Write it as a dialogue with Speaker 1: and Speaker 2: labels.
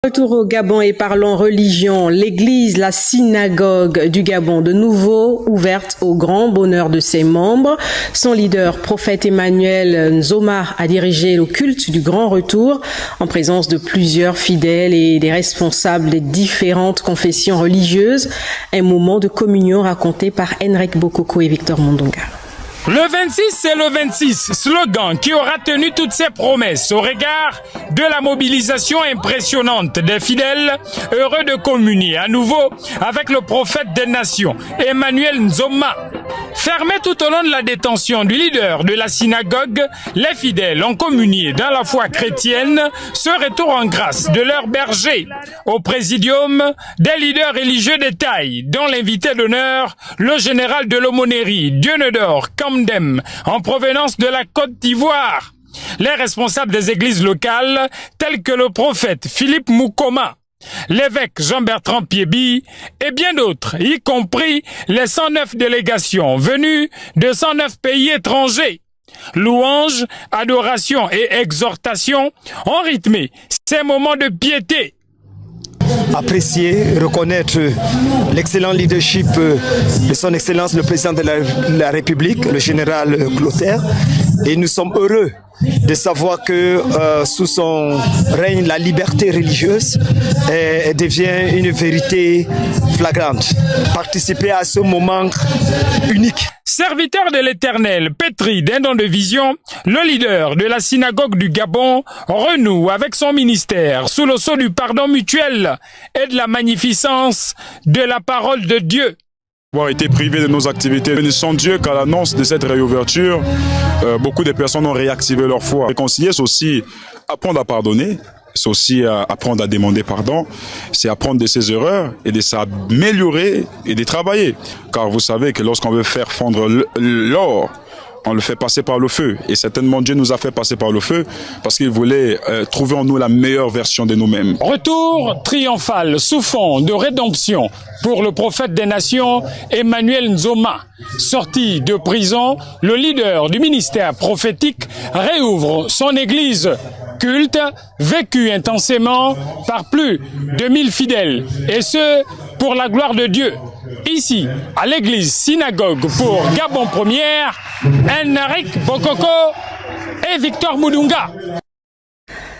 Speaker 1: Retour au Gabon et parlons religion. L'église, la synagogue du Gabon, de nouveau ouverte au grand bonheur de ses membres. Son leader, prophète Emmanuel Nzoma, a dirigé le culte du grand retour en présence de plusieurs fidèles et des responsables des différentes confessions religieuses. Un moment de communion raconté par Henrik Bokoko et Victor Mondonga.
Speaker 2: Le 26, c'est le 26, slogan qui aura tenu toutes ses promesses au regard de la mobilisation impressionnante des fidèles, heureux de communier à nouveau avec le prophète des nations, Emmanuel Nzoma. Fermé tout au long de la détention du leader de la synagogue, les fidèles ont communié dans la foi chrétienne ce retour en grâce de leur berger. Au présidium, des leaders religieux de taille, dont l'invité d'honneur, le général de l'aumônerie, Dieunedor Kamdem, en provenance de la Côte d'Ivoire. Les responsables des églises locales, tels que le prophète Philippe Moukoma, l'évêque Jean-Bertrand Piébi et bien d'autres, y compris les 109 délégations venues de 109 pays étrangers. Louanges, adoration et exhortation ont rythmé ces moments de piété.
Speaker 3: Apprécier, reconnaître l'excellent leadership de son Excellence le Président de la République, le général Clotaire. Et nous sommes heureux de savoir que sous son règne, la liberté religieuse devient une vérité flagrante. Participer à ce moment unique.
Speaker 2: Serviteur de l'Éternel, pétri d'un don de vision, le leader de la synagogue du Gabon renoue avec son ministère sous le sceau du pardon mutuel et de la magnificence de la parole de Dieu.
Speaker 4: Avoir été privés de nos activités. Bénissons Dieu qu'à l'annonce de cette réouverture, beaucoup de personnes ont réactivé leur foi. Réconcilier, c'est aussi apprendre à pardonner, c'est aussi apprendre à demander pardon, c'est apprendre de ses erreurs et de s'améliorer et de travailler. Car vous savez que lorsqu'on veut faire fondre l'or, on le fait passer par le feu. Et certainement, Dieu nous a fait passer par le feu parce qu'il voulait trouver en nous la meilleure version de nous-mêmes.
Speaker 2: Retour triomphal sous fond de rédemption pour le prophète des nations, Emmanuel Nzoma. Sorti de prison, le leader du ministère prophétique réouvre son église culte, vécu intensément par plus de 1000 fidèles. Et ce, pour la gloire de Dieu. Ici, à l'église synagogue pour Gabon Première, Henrik Bokoko et Victor Mondonga.